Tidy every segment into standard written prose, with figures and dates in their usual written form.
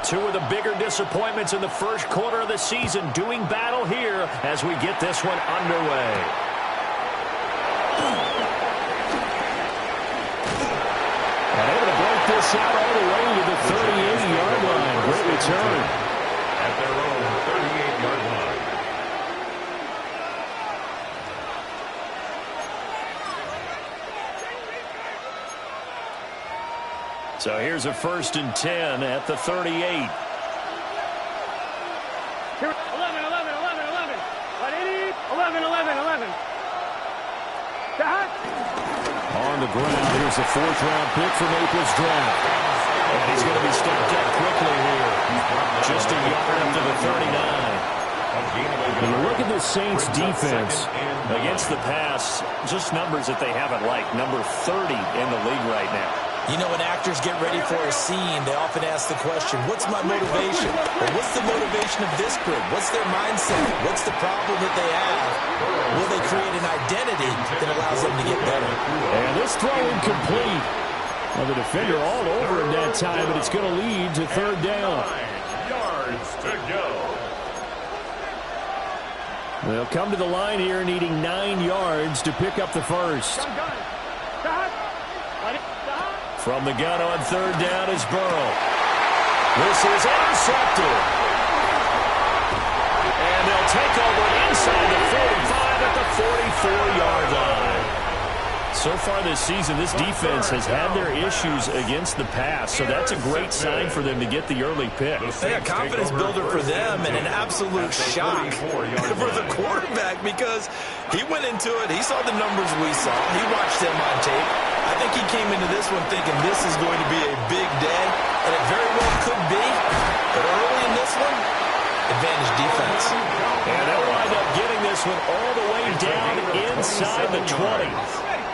Two of the bigger disappointments in the first quarter of the season doing battle here as we get this one underway. And able to break this out all the way to the 38-yard line. Great return. At their own 38-yard line. So here's a 1st and 10 at the 38. 11, 11, 11, 11. 11, 11, 11. On the ground, here's a 4th-round pick from April's draft. And he's going to be stepped up quickly here. Just a yard up to the 39. When you look at the Saints defense against the pass, just numbers that they haven't liked. Number 30 in the league right now. You know, when actors get ready for a scene, they often ask the question, what's my motivation? Or what's the motivation of this group? What's their mindset? What's the problem that they have? Will they create an identity that allows them to get better? And this throw incomplete. Well, the defender all over him that time, but it's going to lead to 3rd down. 9 yards to go. They'll come to the line here needing 9 yards to pick up the first. From the gun on 3rd down is Burrow. This is intercepted. And they'll take over inside the 45 at the 44-yard line. So far this season, this defense has had their issues against the pass, so that's a great sign for them to get the early pick. A confidence builder for them and an absolute shock for the quarterback because he went into it, he saw the numbers we saw, he watched them on tape. I think he came into this one thinking this is going to be a big day, and it very well could be, but early in this one, advantage defense. And they'll wind up getting this one all the way down inside the 20.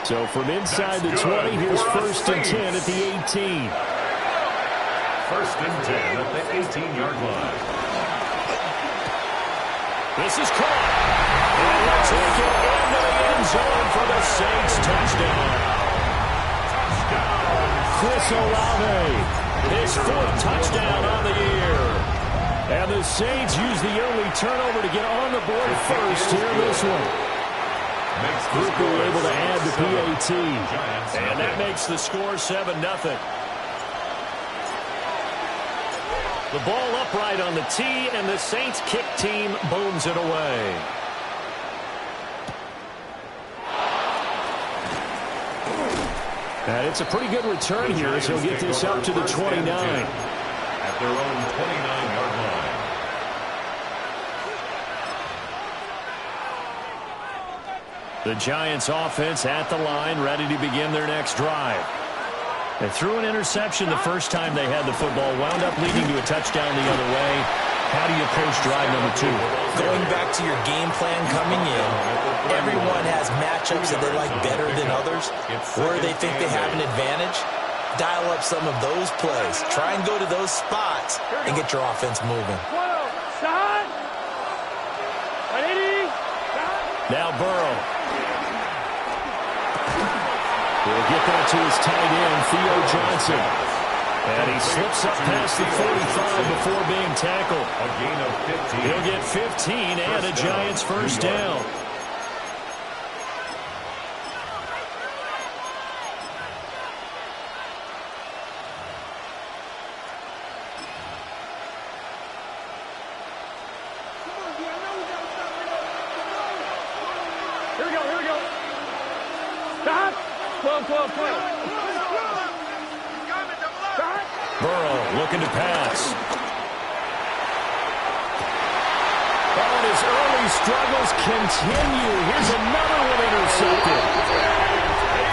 So from inside the 20, here's 1st and 10 at the 18. 1st and 10 at the 18-yard line. This is caught. And he'll take it into the end zone for the Saints touchdown. Chris Olave, his 4th touchdown on the year. And the Saints use the early turnover to get on the board first here in this one. Cooper able to add the PAT. And that makes the score 7-0. The ball upright on the tee, and the Saints kick team booms it away. And it's a pretty good return here as he'll get this up to the 29. At their own 29-yard line. The Giants offense at the line, ready to begin their next drive. They threw an interception the first time they had the football, wound up leading to a touchdown the other way. How do you approach drive number 2? Going back to your game plan coming in, everyone has matchups that they like better than others, where they think they have an advantage. Dial up some of those plays. Try and go to those spots and get your offense moving. Now Burrow. He'll get that to his tight end, Theo Johnson. And he slips up past the 45 before being tackled. A gain of 15. He'll get 15 and a Giants 1st down. Here we go. Stop. 12. Burrow looking to pass. And his early struggles continue. Here's another one intercepted.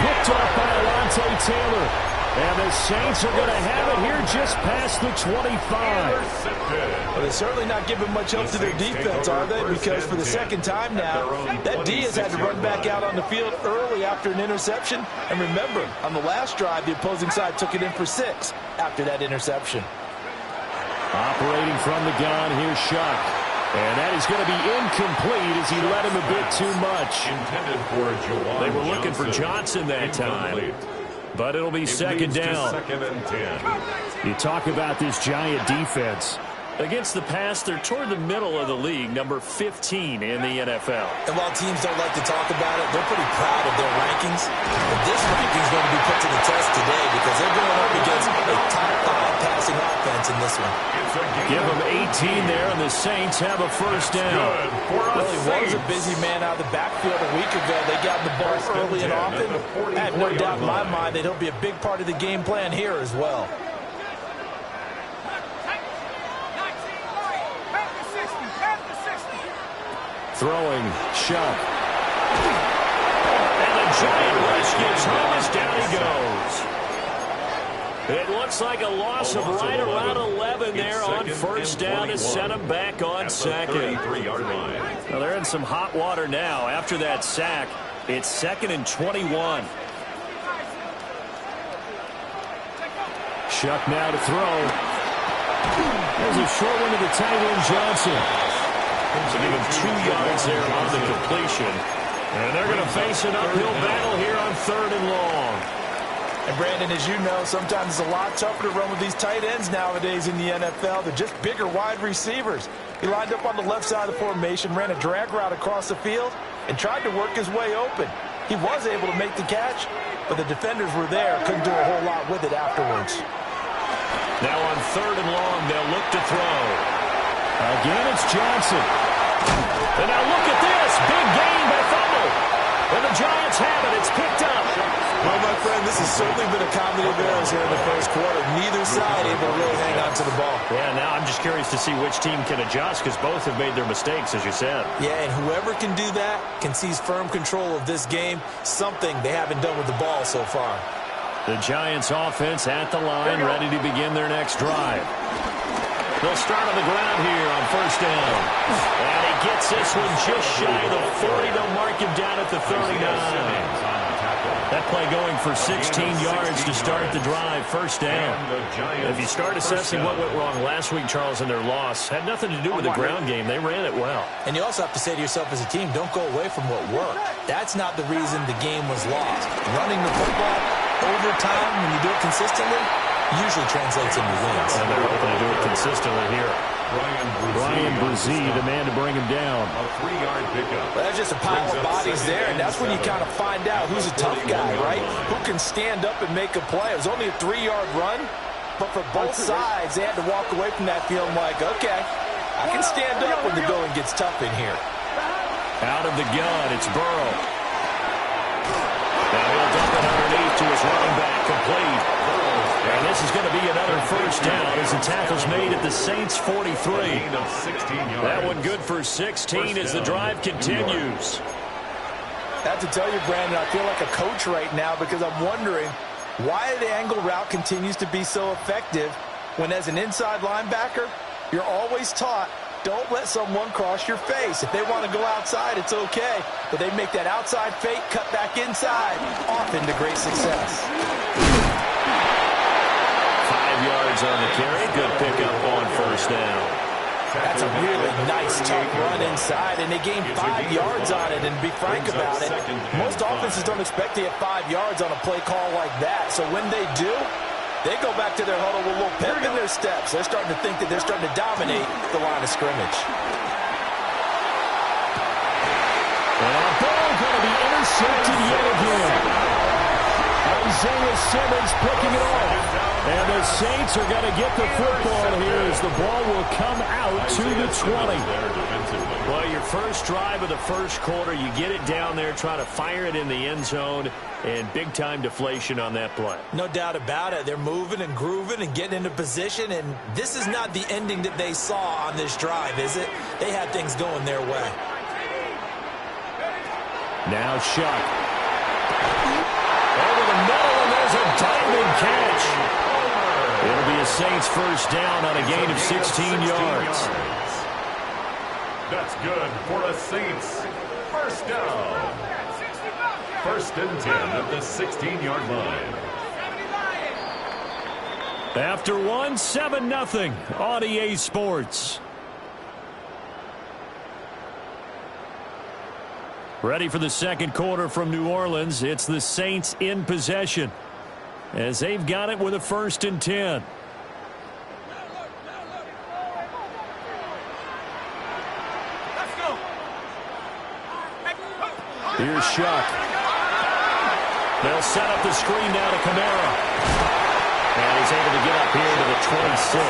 Picked off by Alontae Taylor. And the Saints are going to have it here just past the 25. Well, they're certainly not giving much help to their defense, are they? Because for the 2nd time now, that D has had to run back out on the field early after an interception. And remember, on the last drive, the opposing side took it in for 6 after that interception. Operating from the gun, here's Shuck. And that is going to be incomplete as he led him a bit too much. Intended for Juwan They were looking for Johnson that time. But it'll be second down. 2nd and 10. You talk about this Giant defense. Against the pass, they're toward the middle of the league, number 15 in the NFL. And while teams don't like to talk about it, they're pretty proud of their rankings. But this ranking is going to be put to the test today because they're going up against a top 5 passing offense in this one. Give them 18 there, and the Saints have a first down. Well, he was a busy man out of the backfield a week ago. They got the ball early and often. I have no doubt in my mind that he'll be a big part of the game plan here as well. Throwing, Shuck. And the Giant rush gives home as down he goes. It looks like a loss of right around 11 there on first down to send him back on second. Well, they're in some hot water now. After that sack, it's 2nd and 21. Shuck now to throw. There's a short one to the tight end, Johnson. So give him 2 yards there on the completion. And they're going to face an uphill battle here on 3rd and long. And Brandon, as you know, sometimes it's a lot tougher to run with these tight ends nowadays in the NFL. They're just bigger wide receivers. He lined up on the left side of the formation, ran a drag route across the field, and tried to work his way open. He was able to make the catch, but the defenders were there, couldn't do a whole lot with it afterwards. Now on 3rd and long, they'll look to throw. Again, it's Johnson. And now look at this. Big gain by Fumble. And the Giants have it. It's picked up. Well, my friend, this has certainly been a comedy of errors here in the first quarter. Neither side able to really hang on to the ball. Yeah, now I'm just curious to see which team can adjust because both have made their mistakes, as you said. Yeah, and whoever can do that can seize firm control of this game, something they haven't done with the ball so far. The Giants offense at the line, ready to begin their next drive. They'll start on the ground here on first down. And he gets this one just shy of the 40. They'll mark him down at the 39. That play going for 16 yards to start the drive, first down. If you start assessing what went wrong last week, Charles, in their loss, had nothing to do with the ground game. They ran it well. And you also have to say to yourself as a team, don't go away from what worked. That's not the reason the game was lost. Running the football over time, when you do it consistently, usually translates into wins. And they're hoping to do it consistently here. Brian Brzee, the man to bring him down. A 3-yard pickup. Well, there's just a pile of bodies there, and that's when you kind of find out who's a tough guy, right? Who can stand up and make a play. It was only a 3-yard run, but for both sides, they had to walk away from that feeling like, okay, I can stand up when the going gets tough in here. Out of the gun, it's Burrow. Now he'll dump it underneath to his running back, complete. And this is going to be another first down as the tackle's made at the Saints' 43. That one good for 16 as the drive continues. I have to tell you, Brandon, I feel like a coach right now because I'm wondering why the angle route continues to be so effective when as an inside linebacker, you're always taught, don't let someone cross your face. If they want to go outside, it's okay. But they make that outside fake, cut back inside, often to great success. 5 yards on the carry. Good pickup on first down. That's a really nice, tough run inside, and they gained 5 yards on it. And to be frank about it, most offenses don't expect to get 5 yards on a play call like that. So when they do, they go back to their huddle with a little pep in their steps. They're starting to think that they're starting to dominate the line of scrimmage. And our ball going to be intercepted yet again. Isaiah Simmons picking it off. And the Saints are going to get the football here as the ball will come out to the 20. Well, your first drive of the first quarter, you get it down there, try to fire it in the end zone, and big-time deflation on that play. No doubt about it. They're moving and grooving and getting into position, and this is not the ending that they saw on this drive, is it? They had things going their way. Now Shuck. Over the middle, and there's a diamond catch. It'll be a Saints first down on a gain of 16 yards. That's good for a Saints first down. 1st and 10 at the 16-yard line. After one, 7-0 on EA Sports. Ready for the second quarter from New Orleans. It's the Saints in possession. as they've got it with a 1st and 10. Here's Shuck. They'll set up the screen now to Kamara. And he's able to get up here to the 26.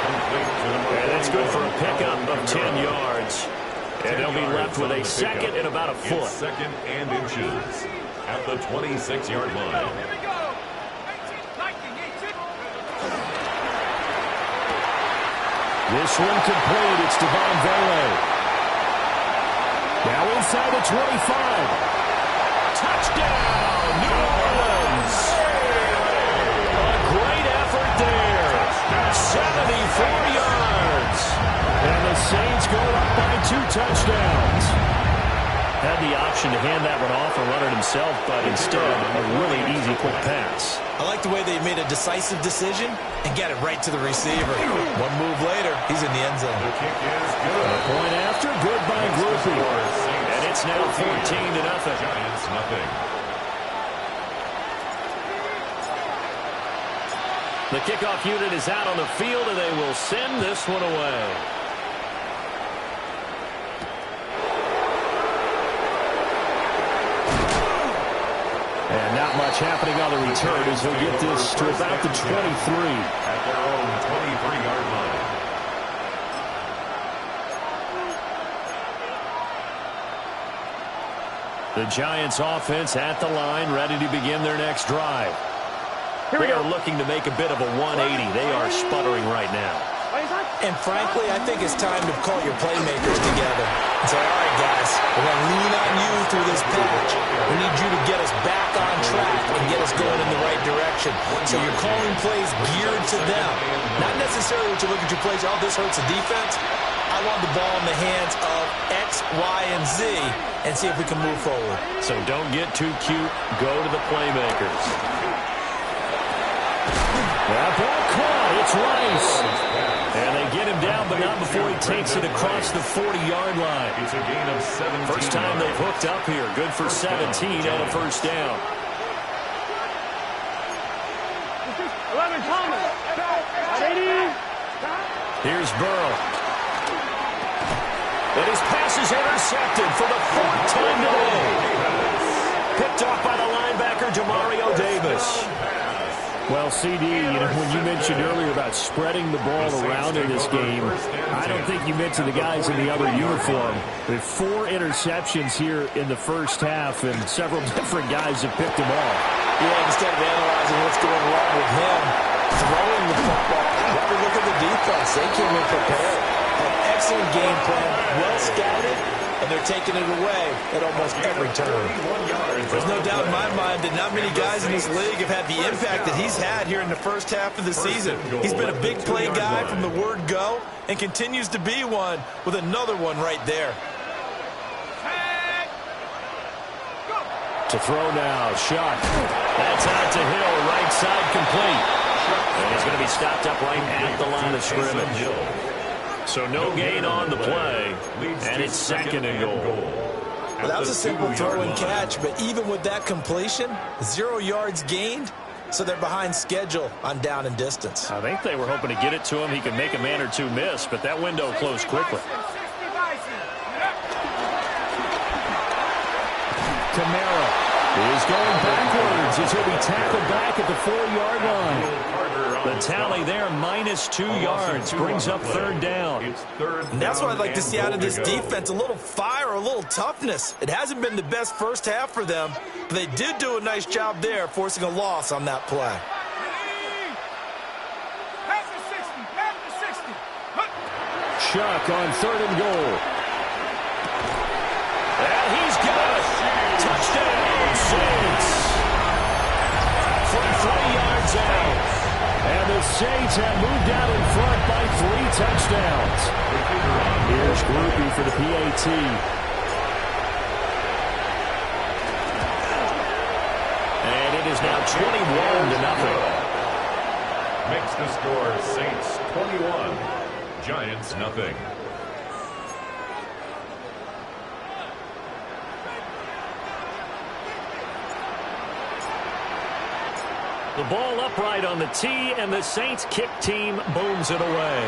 And that's good for a pickup of 10 yards. And they'll be left with a 2nd and about a foot. 2nd and inches at the 26-yard line. This one complete. It's Devon Vele. Now inside the 25. Touchdown, New Orleans. A great effort there. 74 yards. And the Saints go up by 2 touchdowns. Had the option to hand that one off and run it himself, but instead, a really easy quick pass. I like the way they made a decisive decision and got it right to the receiver. One move later, he's in the end zone. The kick is good. A point after, good by Grupe. And it's now 14-0. Giants nothing. The kickoff unit is out on the field, and they will send this one away. And not much happening on the return as he'll get this to about the 23. At their own 23-yard line. The Giants offense at the line, ready to begin their next drive. They are looking to make a bit of a 180. They are sputtering right now. And frankly, I think it's time to call your playmakers together and say, all right, guys, we're going to lean on you through this patch. We need you to get us back on track and get us going in the right direction. So you're calling plays geared to them. Not necessarily when you look at your plays, oh, this hurts the defense. I want the ball in the hands of X, Y, and Z and see if we can move forward. So don't get too cute. Go to the playmakers. That ball caught. It's Rice. And they get him down, but not before he takes it across the 40-yard line. It's a gain of 17. First time they've hooked up here. Good for 17 on a first down. 11, Thomas. Here's Burrow. And his pass is intercepted for the 4th time today. Picked off by the linebacker, Jamario Davis. Well, CD, when you mentioned earlier about spreading the ball around in this game, I don't think you mentioned the guys in the other uniform. There are 4 interceptions here in the first half, and several different guys have picked them off. Yeah, instead of analyzing what's going wrong with him, throwing the football, you have to look at the defense. They came in prepared. An excellent game plan, well scouted, and they're taking it away at almost every turn. There's no doubt in my mind that not many guys in this league have had the impact that he's had here in the first half of the season. He's been a big play guy from the word go and continues to be one with another one right there. To throw now, Shuck. That's out to Hill, right side complete. And he's going to be stopped up right at the line of scrimmage. So no gain on the play, and it's 2nd and goal. Well, that was a simple throw and catch, but even with that completion, 0 yards gained, so they're behind schedule on down and distance. I think they were hoping to get it to him. He could make a man or two miss, but that window closed quickly. Kamara is going backwards as he'll be tackled back at the 4-yard line. The tally there, -2 yards, brings up 3rd down. And that's what I'd like to see out of this defense, a little fire, a little toughness. It hasn't been the best first half for them, but they did do a nice job there, forcing a loss on that play. Shuck on 3rd and goal. And he's got it. Touchdown, Saints. From 3 yards out. And the Saints have moved out in front by 3 touchdowns. Here's Grupe for the PAT. And it is now 21-0. Makes the score Saints 21, Giants nothing. The ball upright on the tee, and the Saints kick team booms it away.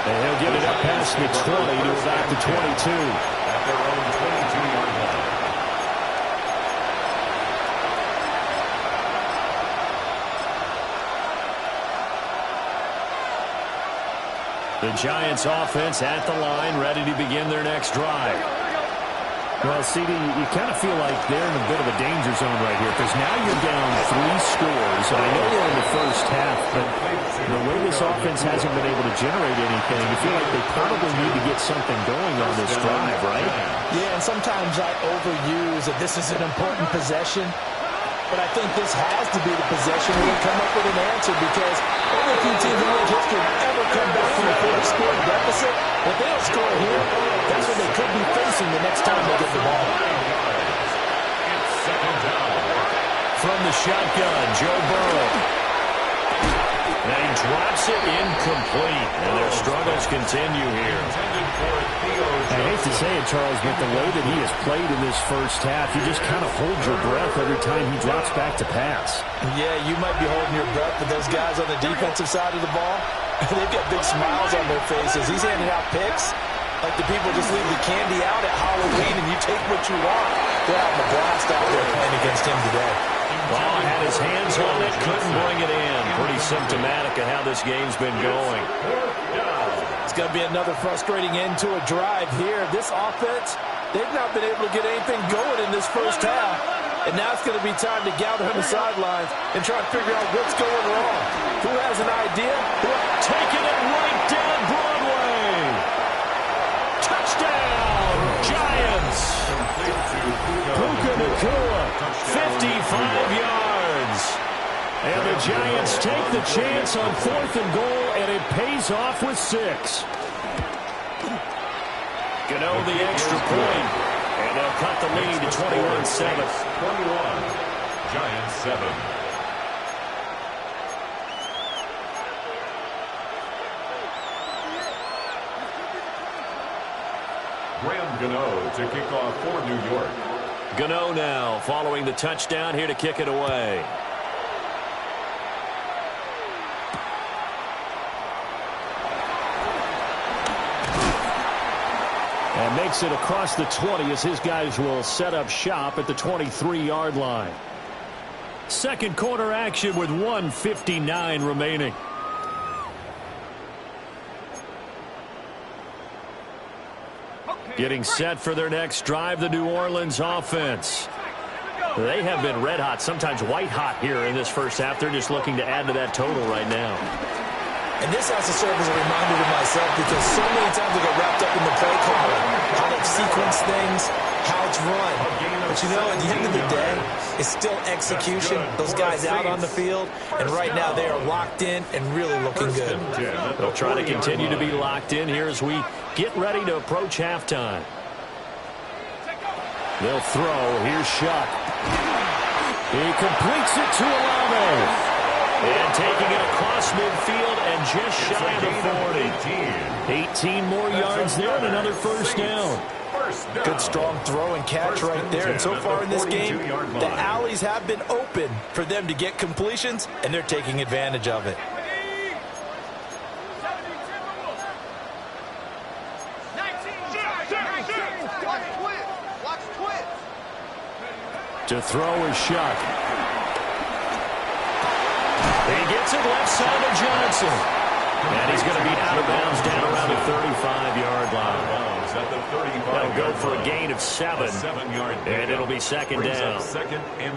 And he'll get it up past the 20 to about the 22. At their own 22-yard line. The Giants offense at the line, ready to begin their next drive. Well, CD, you kind of feel like they're in a bit of a danger zone right here because now you're down 3 scores. And I know they're in the first half, but the way this offense hasn't been able to generate anything, you feel like they probably need to get something going on this drive, right? Yeah, and sometimes I overuse that this is an important possession. But I think this has to be the possession where they come up with an answer because every few teams in their history ever come back from a 4-score deficit. If they don't score here, that's what they could be facing the next time they get the ball. It's second down. From the shotgun, Joe Burrow. And he drops it incomplete. And their struggles continue here. I hate to say it, Charles, but the way that he has played in this first half, you just kind of hold your breath every time he drops back to pass. Yeah, you might be holding your breath, but those guys on the defensive side of the ball, they've got big smiles on their faces. He's handing out picks like the people just leave the candy out at Halloween and you take what you want. They're having a blast out there playing against him today. Well, had his hands on it, couldn't bring it in. Pretty symptomatic of how this game's been going. It's going to be another frustrating end to a drive here. This offense, they've not been able to get anything going in this first half. And now it's going to be time to gather on the sidelines and try to figure out what's going wrong. Who has an idea? Taking it right down Broadway. Touchdown, Giants. Puka Nacua, 55 yards. And the Giants take the chance on 4th and goal, and it pays off with 6. Gano the extra point, and they'll cut the lead to 21-7. 21, Giants 7. Graham Gano to kick off for New York. Gano now following the touchdown here to kick it away. And makes it across the 20 as his guys will set up shop at the 23-yard line. Second quarter action with 1:59 remaining. Getting set for their next drive, the New Orleans offense. They have been red hot, sometimes white hot here in this first half. They're just looking to add to that total right now. And this has to serve as a reminder to myself because so many times I get wrapped up in the play calling, how they sequence things, how it's run. But you know, at the end of the day, it's still execution. Those guys out on the field, and right now they are locked in and really looking good. They'll try to continue to be locked in here as we get ready to approach halftime. They'll throw. Here's Shuck. He completes it to Olave. And taking it across midfield and just shy of the 40. 18 more yards there and another first down. Good strong throw and catch right there. And so far in this game, the alleys have been open for them to get completions, and they're taking advantage of it. To throw is Shuck. He gets it left side of Johnson. And he's going to be out of bounds down around the 35-yard line. They'll go for a gain of 7. And it'll be second down.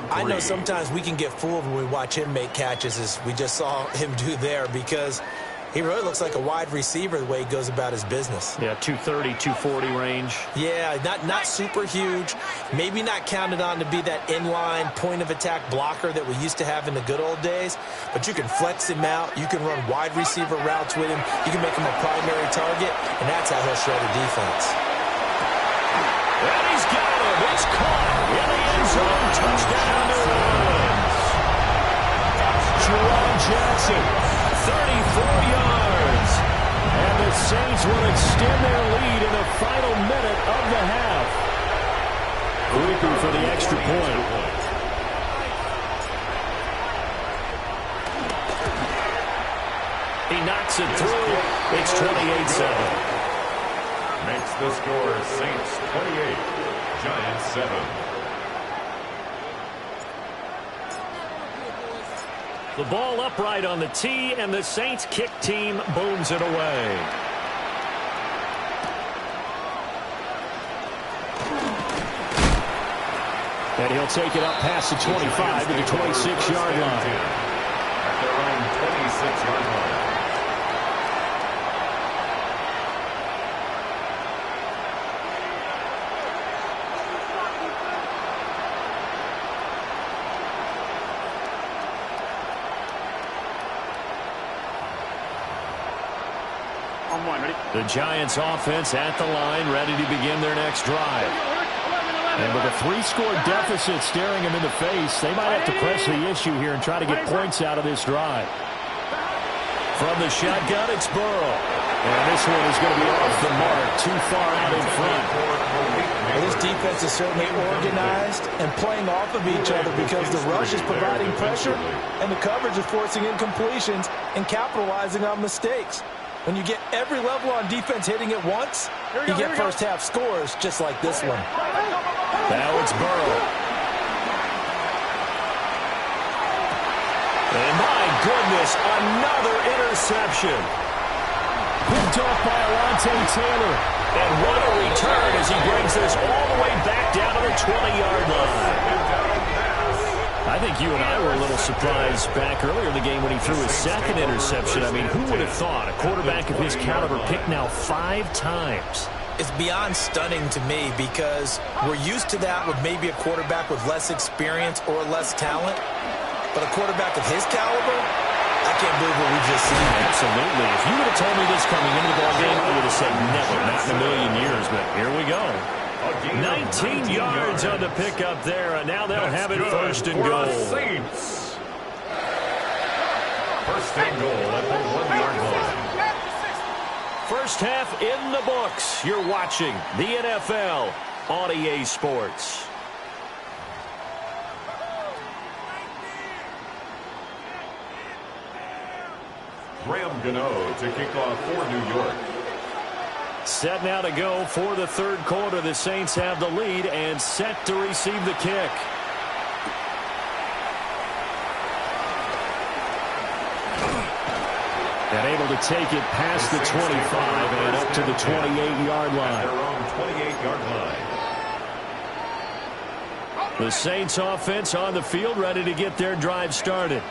I know sometimes we can get fooled when we watch him make catches, as we just saw him do there, because he really looks like a wide receiver the way he goes about his business. Yeah, 230, 240 range. Yeah, not super huge. Maybe not counted on to be that inline point-of-attack blocker that we used to have in the good old days. But you can flex him out. You can run wide receiver routes with him. You can make him a primary target, and that's how he'll shred a defense. And he's got him. It's caught in the end zone. Touchdown, New Orleans. Jerome Jackson, 34 yards. And the Saints will extend their lead in the final minute of the half. Grupe for the extra point. He knocks it through. It's 28-7. Makes the score Saints 28, Giants 7. The ball upright on the tee, and the Saints kick team booms it away. And he'll take it up past the 25 to the 26-yard line. At their own 26-yard line. The Giants offense at the line, ready to begin their next drive. And with a 3-score deficit staring them in the face, they might have to press the issue here and try to get points out of this drive. From the shotgun, it's Burrow. And this one is going to be off the mark, too far out in front. Well, this defense is certainly organized and playing off of each other because the rush is providing pressure and the coverage is forcing incompletions and capitalizing on mistakes. When you get every level on defense hitting at once, you get first-half scores just like this one. Now it's Burrow. And my goodness, another interception. Picked off by Alontae Taylor. And what a return as he brings this all the way back down to the 20-yard line. I think you and I were a little surprised back earlier in the game when he threw his second interception. I mean, who would have thought a quarterback of his caliber picked now 5 times? It's beyond stunning to me because we're used to that with maybe a quarterback with less experience or less talent. But a quarterback of his caliber, I can't believe what we just seen. Absolutely. If you would have told me this coming into the ballgame, I would have said never, not in a million years. But here we go. 19 yards on the pickup there, and now they'll have it first and goal. Saints. First and goal at the 1-yard line. First half in the books. You're watching the NFL on EA Sports. Graham Gano to kick off for New York. Set now to go for the third quarter. The Saints have the lead and set to receive the kick. And able to take it past the 25 and up to the 28-yard line. Their own 28-yard line. The Saints offense on the field, ready to get their drive started.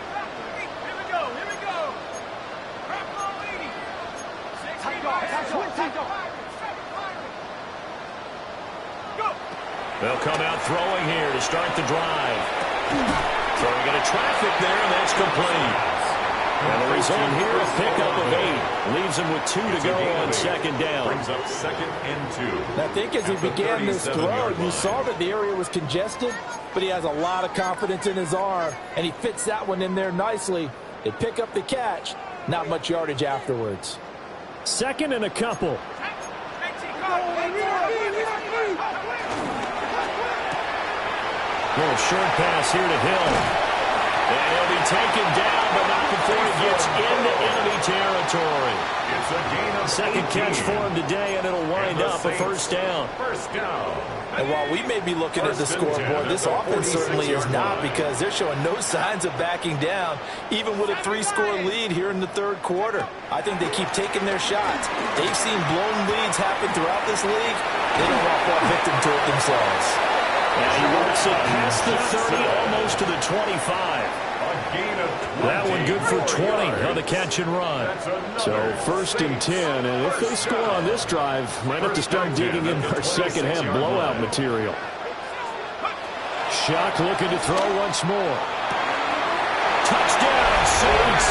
They'll come out throwing here to start the drive. Throwing into traffic there, and that's complete. And the result here, a pickup of 8. Leaves him with 2 to go on second down. Brings up second and 2. I think as he began this throw, you saw that the area was congested, but he has a lot of confidence in his arm, and he fits that one in there nicely. They pick up the catch, not much yardage afterwards. Second and a couple. Little short pass here to Hill. And he'll be taken down, but not before he gets into enemy territory. It's a gain of Second catch for him today, and it'll wind up a first down. First down. And while we may be looking at the scoreboard, this offense certainly is not because they're showing no signs of backing down, even with a 3-score lead here in the third quarter. I think they keep taking their shots. They've seen blown leads happen throughout this league. They don't want to fall victim to it themselves. And he works it past the 30, almost to the 25. That one good for 20 on the catch and run. So first and 10, and if they score on this drive, might have to start digging in our second half blowout material. Shock looking to throw once more. Touchdown, Saints!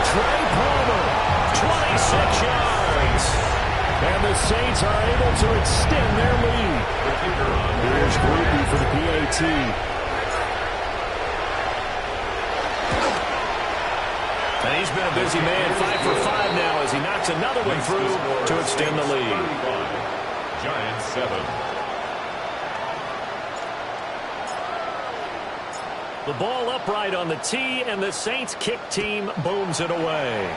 Trey Palmer, 26 yards. And the Saints are able to extend their lead. Here's Grupe for the PAT. And he's been a busy man, 5 for 5 now as he knocks another one through to extend the lead. Giants 7. The ball upright on the tee, and the Saints kick team booms it away.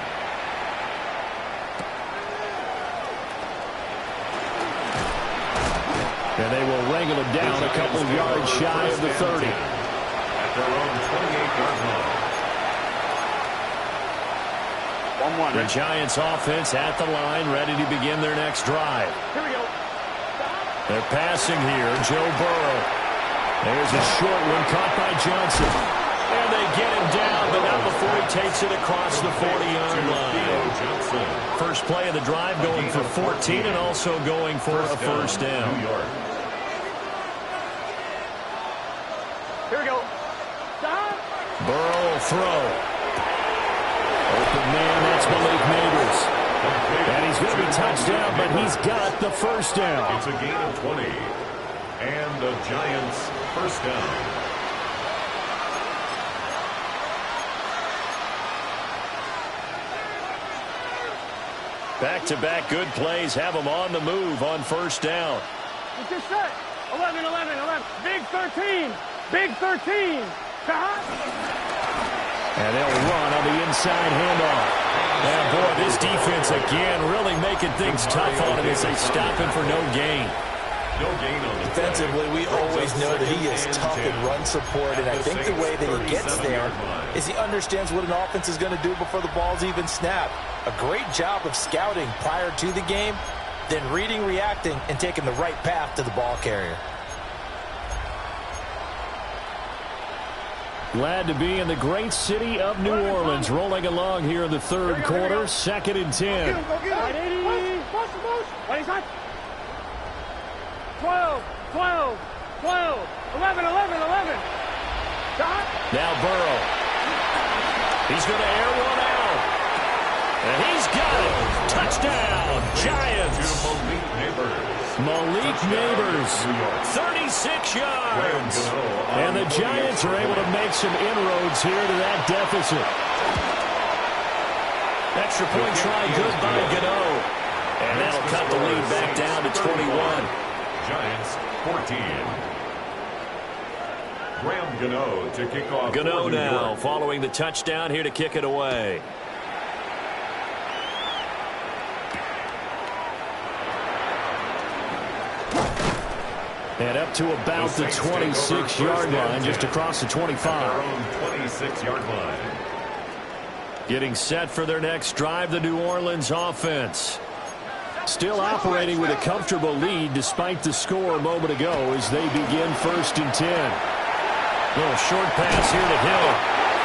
And they will wrangle it down a couple of yards shy of the 30. At their own 28-yard line. The Giants offense at the line, ready to begin their next drive. Here we go. They're passing here. Joe Burrow. There's a short one caught by Johnson. And they get him down, but not before he takes it across the 40-yard line. First play of the drive going for 14 and also going for a first down. Here we go. Burrow will throw. Open man, that's Malik Nabers. And he's going to be touchdown, but he's got the first down. It's a gain of 20. And the Giants first down. Back-to-back good plays have them on the move on first down. It's just set. 11, 11, 11. Big 13. Big 13. And they'll run on the inside handoff. And boy, this defense again really making things tough on him as they stop him for no gain. No gain on the Defensively, we always know that he is tough in run support, and I think the way that he gets there is he understands what an offense is going to do before the ball's even snapped. A great job of scouting prior to the game, then reading, reacting, and taking the right path to the ball carrier. Glad to be in the great city of New Orleans, rolling along here in the third quarter, 2nd and 10. 12, 12, 12, 11, 11, 11. Now Burrow. He's going to air one out. And he's got it. Touchdown, Giants. Malik Nabers, 36 yards. And the Giants are able to make some inroads here to that deficit. Extra point try good by Gano. And that'll cut the lead back down to 21. Giants 14. Graham Gano to kick off. Gano now following the touchdown here to kick it away. And up to about the 26-yard line, just across the 25. Their own 26-yard line. Getting set for their next drive, the New Orleans offense. Still operating with a comfortable lead despite the score a moment ago as they begin 1st and 10. Little short pass here to Hill.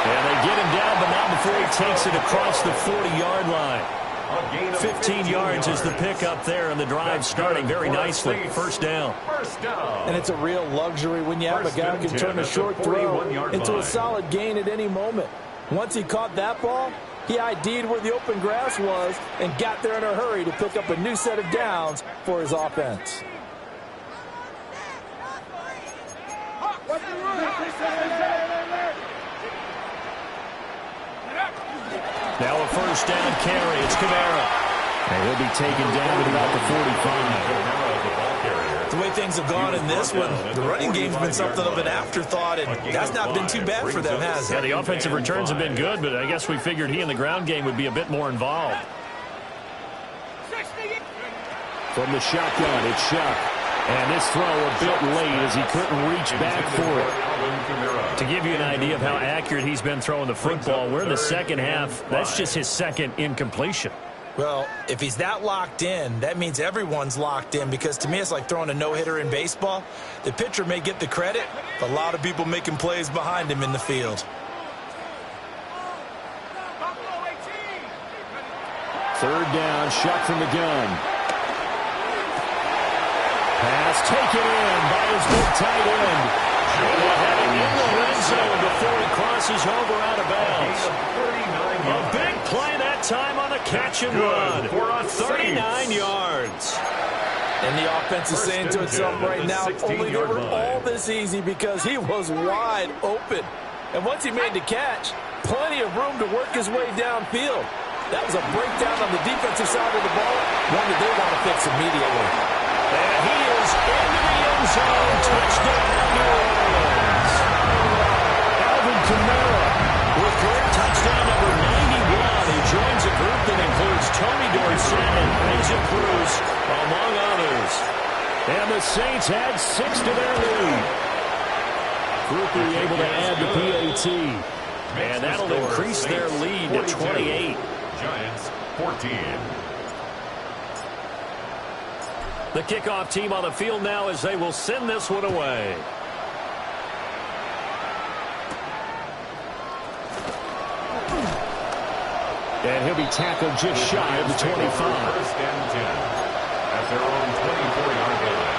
And they get him down, but not before he takes it across the 40-yard line. 15 yards is the pickup there, and the drive starting very nicely. First down. And it's a real luxury when you have a guy who can turn a short throw into a solid gain at any moment. Once he caught that ball, he ID'd where the open grass was and got there in a hurry to pick up a new set of downs for his offense. Now a first down carry. It's Kamara. And he'll be taken down at about the 45. The way things have gone in this one, the running game's been something of an afterthought, and that's not been too bad for them, has it? Yeah, the offensive returns have been good, but I guess we figured he in the ground game would be a bit more involved. From the shotgun, it's Shuck. And this throw a bit late as he couldn't reach back for it. To give you an idea of how accurate he's been throwing the football, we're in the second half. That's just his second incompletion. Well, if he's that locked in, that means everyone's locked in, because to me it's like throwing a no-hitter in baseball. The pitcher may get the credit, but a lot of people making plays behind him in the field. Third down, Shuck from the gun. Pass taken in by his big tight end. Heading in the red zone before he crosses over out of bounds. A big play that time on a catch and run for a 39 yards. And the offense is saying to itself right now, only they were all this easy because he was wide open. And once he made the catch, plenty of room to work his way downfield. That was a breakdown on the defensive side of the ball, one that they want to fix immediately. And he is into the end zone. Touchdown, New Orleans. Now And the Saints add 6 to their lead. Quickly able to add the PAT. And that'll increase their lead to 28. Giants 14. The kickoff team on the field now as they will send this one away. And he'll be tackled just shy of the 25. First and 10 at their own 24-yard line.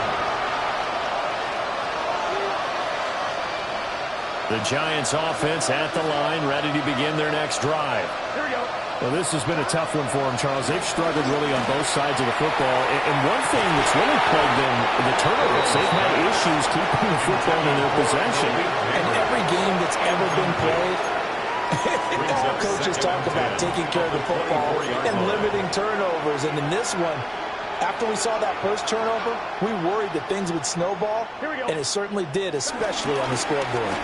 The Giants offense at the line, ready to begin their next drive. Here we go. Well, this has been a tough one for them, Charles. They've struggled really on both sides of the football. And one thing that's really plagued them, the turnovers. They've had issues keeping the football in their possession. And every game that's ever been played, all coaches talk about taking care of the football and limiting turnovers. And in this one, after we saw that first turnover, we worried that things would snowball, and it certainly did, especially on the scoreboard.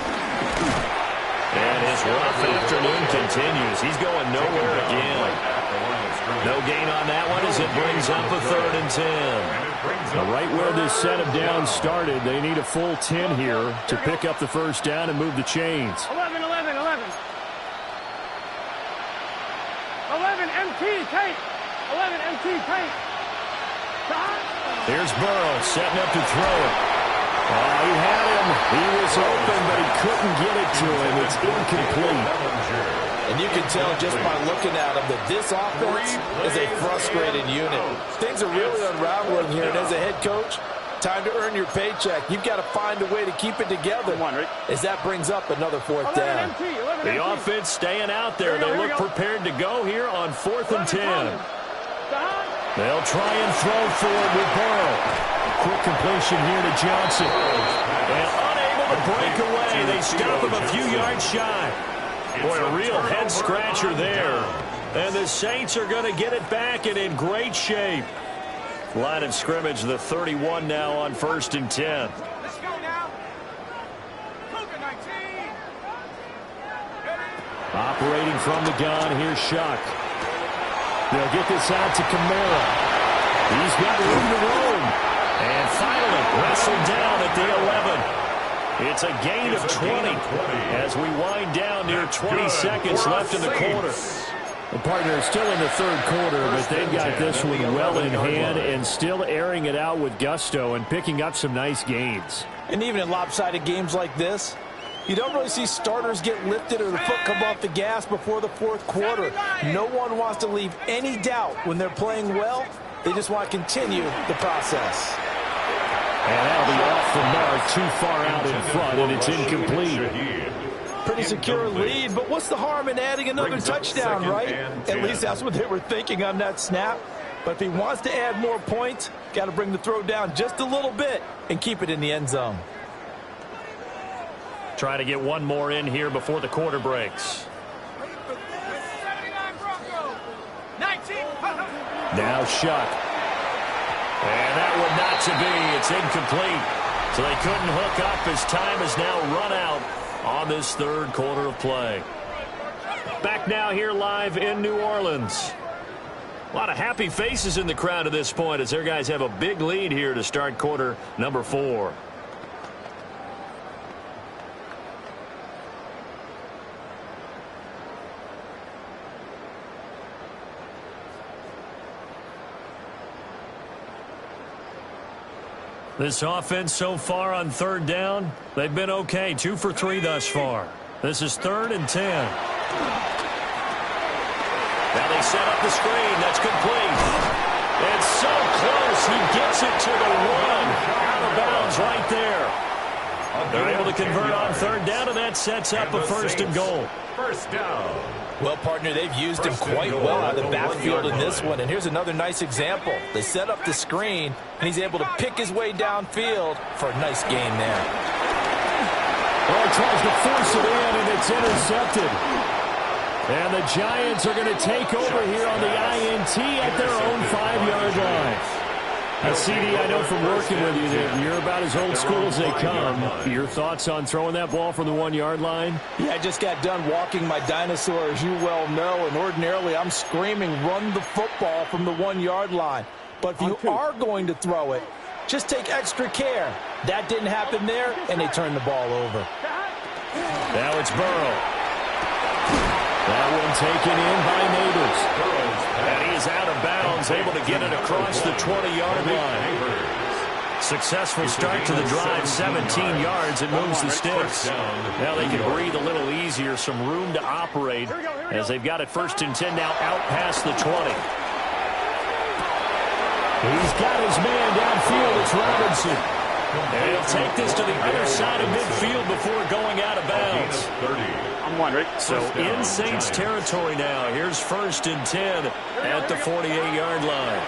And his rough afternoon continues. He's going nowhere again. No gain on that one as it brings up a 3rd and 10. Now, right where this set of downs started, they need a full 10 here to pick up the first down and move the chains. 11, 11, 11. 11, MT, Tate. 11, MT, Tate. Here's Burrow setting up to throw it. Oh, he had him. He was open, but he couldn't get it to him. It's incomplete. And you can tell just by looking at him that this offense is a frustrated unit. Things are really unraveling here, and as a head coach, time to earn your paycheck. You've got to find a way to keep it together as that brings up another 4th down. The offense staying out there. They look prepared to go here on 4th and 10. They'll try and throw for it with Burrow. Quick completion here to Johnson. And unable to break away. They stop him a few yards shy. Boy, a real head-scratcher there. And the Saints are going to get it back and in great shape. Line of scrimmage, the 31 now on 1st and 10. Let's go now. Cougar 19. Operating from the gun, here's Shuck. They'll get this out to Kamara. He's got room to roam. And finally, wrestled down at the 11. It's a gain of 20 as we wind down near 20 seconds left in the quarter. The partner is still in the 3rd quarter, but they've got this one well in hand and still airing it out with gusto and picking up some nice gains. And even in lopsided games like this, you don't really see starters get lifted or the foot come off the gas before the 4th quarter. No one wants to leave any doubt when they're playing well. They just want to continue the process. And that'll be off the mark, too far out in front, and it's incomplete. Pretty secure lead, but what's the harm in adding another touchdown, right? At least that's what they were thinking on that snap. But if he wants to add more points, got to bring the throw down just a little bit and keep it in the end zone. Trying to get one more in here before the quarter breaks. Now Shuck. And that one not to be. It's incomplete. So they couldn't hook up as time has now run out on this 3rd quarter of play. Back now here live in New Orleans. A lot of happy faces in the crowd at this point as their guys have a big lead here to start quarter number 4. This offense so far on 3rd down, they've been okay. 2 for 3 thus far. This is 3rd and 10. Now they set up the screen. That's complete. It's so close. He gets it to the 1. Out of bounds right there. They're able to convert on 3rd down, and that sets up a 1st and goal. First down. Well, partner, they've used him quite well out of the backfield in this one. And here's another nice example. They set up the screen, and he's able to pick his way downfield for a nice gain there. Well, he tries to force it in, and it's intercepted. And the Giants are going to take over here on the INT at their own 5-yard line. Now, CD, I know from working with you that you're about as old school as they come. Your thoughts on throwing that ball from the 1-yard line? Yeah, I just got done walking my dinosaur, as you well know, and ordinarily I'm screaming, run the football from the 1-yard line. But if you are going to throw it, Just take extra care. That didn't happen there, and they turned the ball over. Now it's Burrow. That one taken in by Neighbors. And he is out of bounds, able to get it across the 20-yard line. Successful start to the drive, 17 yards. It moves the sticks. Now they can breathe a little easier, some room to operate as they've got it 1st and 10 now out past the 20. He's got his man downfield. It's Robinson. And he'll take this to the other side of midfield before going out of bounds. I'm wondering. So in Saints territory now. Here's 1st and 10 at the 48-yard line.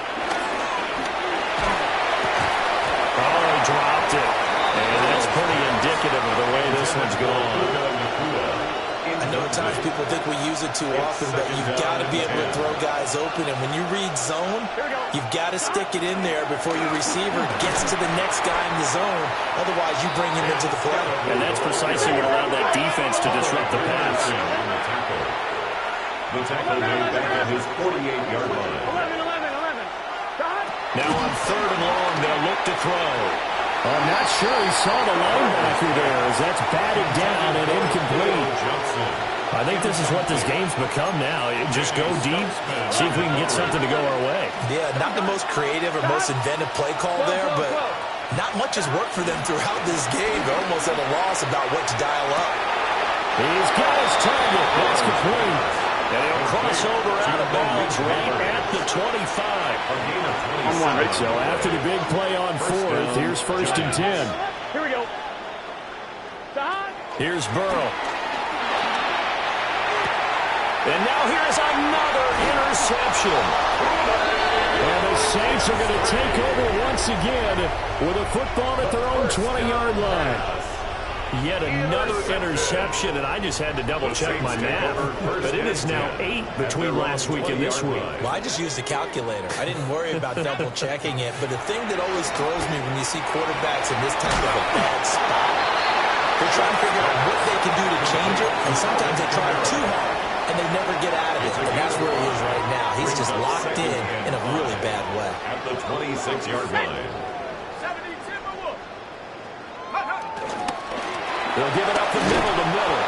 Oh, he dropped it. And that's pretty indicative of the way this one's going. I know at times people think we use it too often, but you've got to be able to throw guys open. And when you read zone, you've got to stick it in there before your receiver gets to the next guy in the zone. Otherwise, you bring him into the play. And that's precisely what allowed that defense to disrupt the pass. The tackle made back at his 48-yard line. 11. Now on 3rd and long, they'll look to throw. I'm not sure he saw the linebacker there as that's batted down and incomplete. I think this is what this game's become now. Just go deep, see if we can get something to go our way. Yeah, not the most creative or most inventive play call there, but not much has worked for them throughout this game. They're almost at a loss about what to dial up. He's got his target. That's complete. And he'll cross over out of bounds right at the 25. I'm wondering. So after the big play on 4th, here's 1st and 10. Here we go. Here's Burrow. And now here's another interception. And the Saints are going to take over once again with a football at their own 20-yard line. Yet another interception, and I just had to double-check my math. But it is now 8 between last week and this week. Well, I just used a calculator. I didn't worry about double-checking it. But the thing that always throws me when you see quarterbacks in this type of a bad spot, they're trying to figure out what they can do to change it, and sometimes they try too hard, and they never get out of it. And that's where he is right now. He's just locked in a really bad way. At the 26-yard line. They'll give it up the middle to Miller.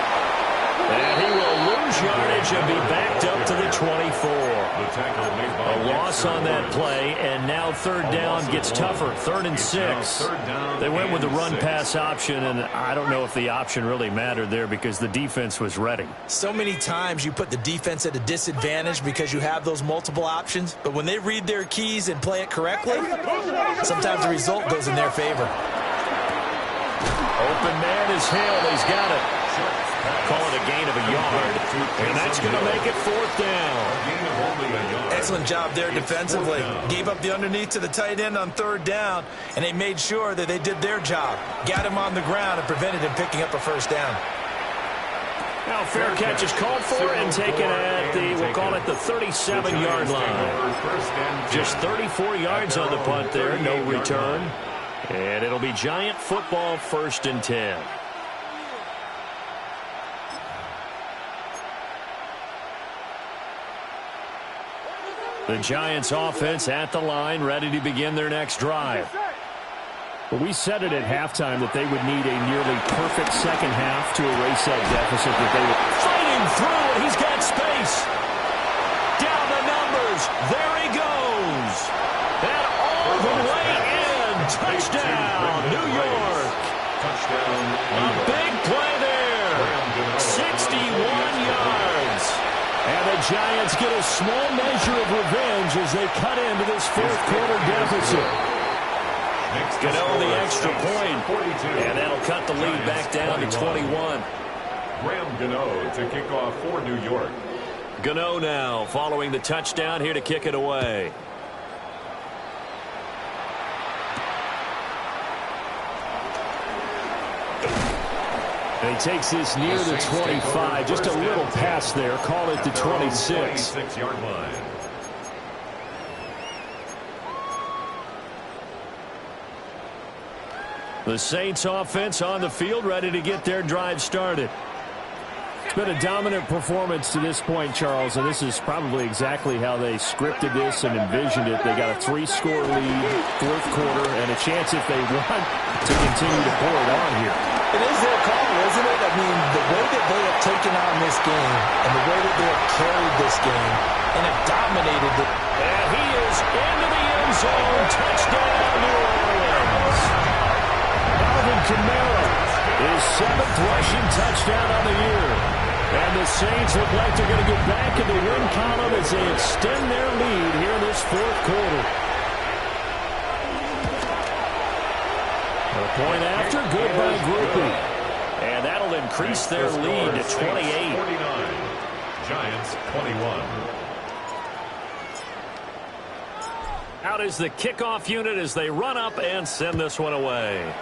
And he will lose yardage and be backed up to the 24. A loss on that play, and now 3rd down gets tougher. 3rd and 6. They went with the run-pass option, and I don't know if the option really mattered there because the defense was ready. So many times you put the defense at a disadvantage because you have those multiple options, but when they read their keys and play it correctly, sometimes the result goes in their favor. Open man is Hill. He's got it. Call it a gain of a yard. And that's going to make it 4th down. Excellent job there defensively. Gave up the underneath to the tight end on 3rd down, and they made sure that they did their job. Got him on the ground and prevented him picking up a 1st down. Now fair catch is called for and taken at the, we'll call it the 37-yard line. Just 34 yards on the punt there. No return. And it'll be Giant football 1st and 10. The Giants offense at the line, ready to begin their next drive. Well, we said it at halftime that they would need a nearly perfect second half to erase that deficit that they were fighting through, and he's got space. Down the numbers. There he goes. And all the way in. Touchdown, New York. A big play there. 61 yards. And the Giants get a small measure of revenge as they cut into this 4th quarter deficit. Gano the extra point, and that'll cut the lead back down to 21. Graham Gano to kick off for New York. Gano now following the touchdown here to kick it away. And he takes this near the 25, just a little pass there. Call it the 26. 26-yard line. The Saints offense on the field, ready to get their drive started. It's been a dominant performance to this point, Charles, and this is probably exactly how they scripted this and envisioned it. They got a 3-score lead, fourth quarter, and a chance if they want to continue to pour it on here. It is their call, isn't it? I mean, the way that they have taken on this game and the way that they have carried this game and have dominated it. And he is into the end zone. Touchdown, New Orleans. Alvin Kamara, his 7th rushing touchdown on the year. And the Saints look like they're going to get back in the win column as they extend their lead here in this fourth quarter. A point after, good by Groupie. And that'll increase their lead to 28. 49. Giants 21. Out is the kickoff unit as they run up and send this one away.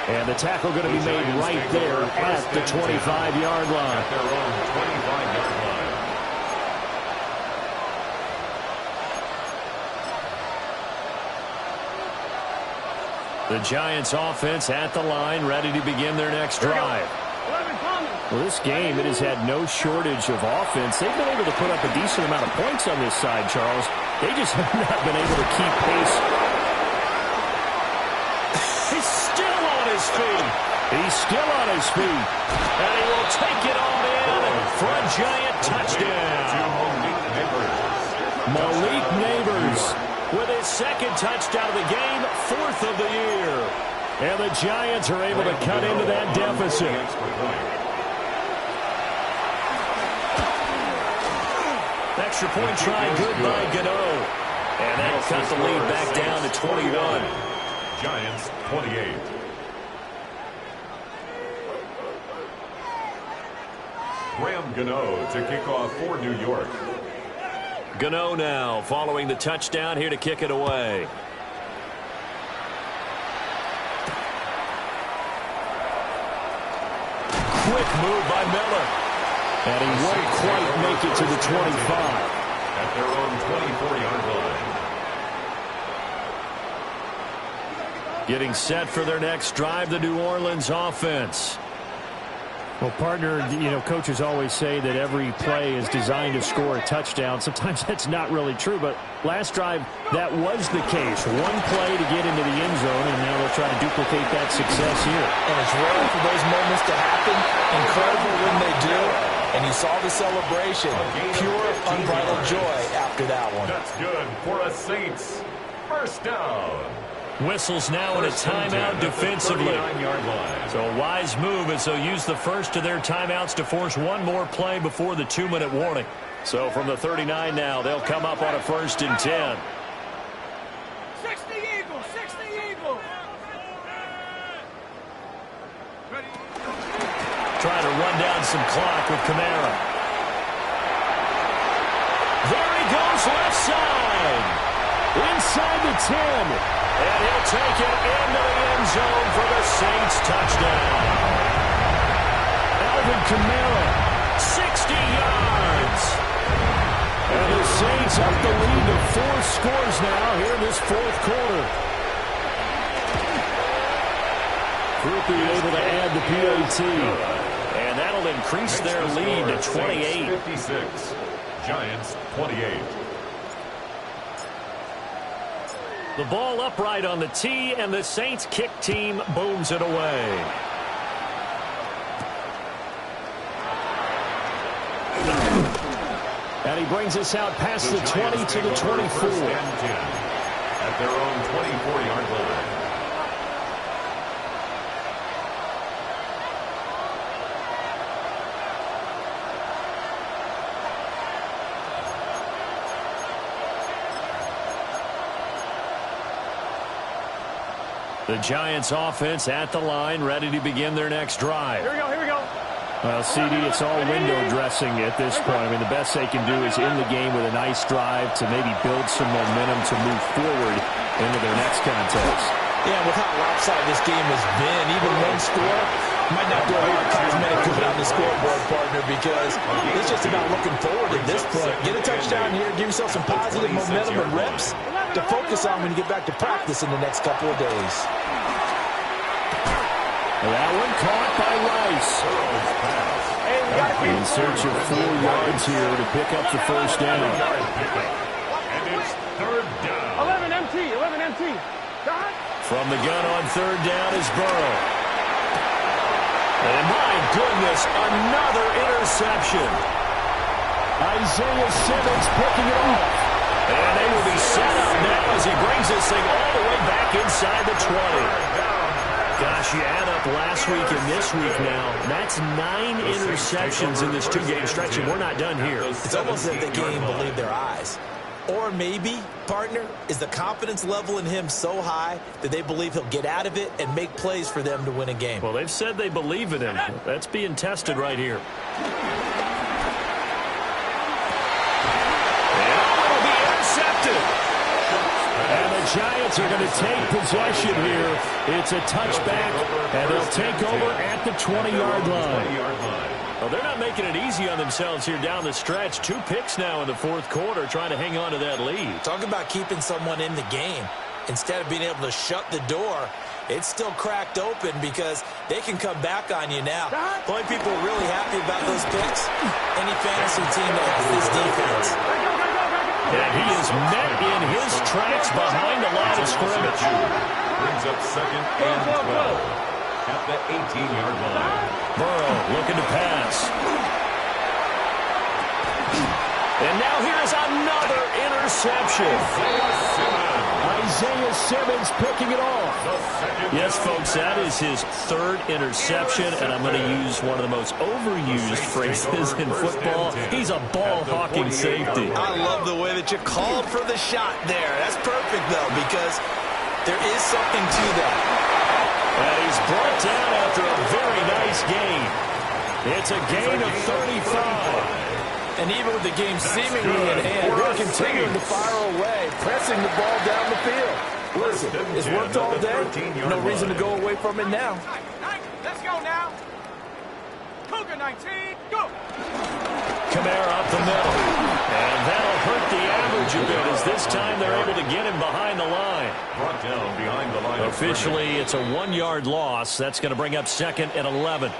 And the tackle going to be made right there at the 25-yard line. At their own 25-yard line. The Giants offense at the line, ready to begin their next drive. Well, this game, it has had no shortage of offense. They've been able to put up a decent amount of points on this side, Charles. They just have not been able to keep pace. He's still on his feet. He's still on his feet. And he will take it on in for a Giant touchdown. Malik Neighbors with his 2nd touchdown of the game, 4th of the year. And the Giants are able to cut into that deficit. Extra point try, good by Gano. And that'll cut the lead back down to 21. Giants 28. Graham Gano to kick off for New York. Gano now following the touchdown, here to kick it away. Quick move by Miller. And he won't quite make it to the 25. At their own 24-yard line. Getting set for their next drive, the New Orleans offense. Well, partner, coaches always say that every play is designed to score a touchdown. Sometimes that's not really true, but last drive, that was the case. One play to get into the end zone, and now they'll try to duplicate that success here. And it's rare for those moments to happen. Incredible when they do. And you saw the celebration. Pure, unbridled joy after that one. That's good for a Saints. First down. Whistles now in a timeout defensively. So a wise move as they'll use the first of their timeouts to force one more play before the 2-minute warning. So from the 39 now, they'll come up on a 1st and 10. 60 Eagles, 60 Eagles. Trying to run down some clock with Kamara. There he goes, left side. Inside the 10. And he'll take it into the end zone for the Saints touchdown. Alvin Kamara, 60 yards. And the Saints up the lead to 4 scores now here in this fourth quarter. Groupie able to add the PAT. And that'll increase their lead to 28. 56. Giants 28. The ball upright on the tee, and the Saints kick team booms it away. And he brings us out past the 20 to the 24. At their own 24-yard line. The Giants offense at the line, ready to begin their next drive. Here we go, here we go. Well, CD, it's all window dressing at this point. I mean, the best they can do is end the game with a nice drive to maybe build some momentum to move forward into their next contest. Yeah, with how lopsided this game has been, even one score might not do a lot of cosmetic good on the scoreboard, partner, because it's just about looking forward at this point. Get a touchdown here, give yourself some positive momentum and reps, to focus on when you get back to practice in the next couple of days. That one caught by Rice. In search of 4 yards here to pick up the first down. And it's third down. 11 MT. From the gun on third down is Burrow. And my goodness, another interception. Isaiah Simmons picking it off. And they will be set up now as he brings this thing all the way back inside the 20. Gosh, you add up last week and this week now. That's 9 interceptions in this 2-game stretch, and we're not done here. It's almost as if they can't even believe their eyes. Or maybe, partner, is the confidence level in him so high that they believe he'll get out of it and make plays for them to win a game. Well, they've said they believe in him. That's being tested right here. And the Giants are going to take possession here. It's a touchback, and they'll take over at the 20-yard line. Well, they're not making it easy on themselves here down the stretch. 2 picks now in the fourth quarter trying to hang on to that lead. Talk about keeping someone in the game. Instead of being able to shut the door, it's still cracked open because they can come back on you now. The only people really happy about those picks, any fantasy team that has this defense. And he is met in his tracks behind the line of scrimmage. Brings up second and 12 at the 18-yard line. Burrow looking to pass. And now here's another interception. Isaiah Simmons picking it off. Yes, folks, that is his 3rd interception, and I'm going to use one of the most overused phrases in football. He's a ball-hawking safety. I love the way that you called for the shot there. That's perfect, though, because there is something to that. And he's brought down after a very nice gain. It's a gain of 35. And even with the game seemingly in hand, they're continuing to fire away, pressing the ball down the field. Listen, it's worked all day. No reason to go away from it now. Let's go now. Cougar 19, go. Kamara up the middle. And that'll hurt the average a bit as this time they're able to get him behind the line. Brought down behind the line. Officially, it's a 1-yard loss. That's going to bring up second and 11.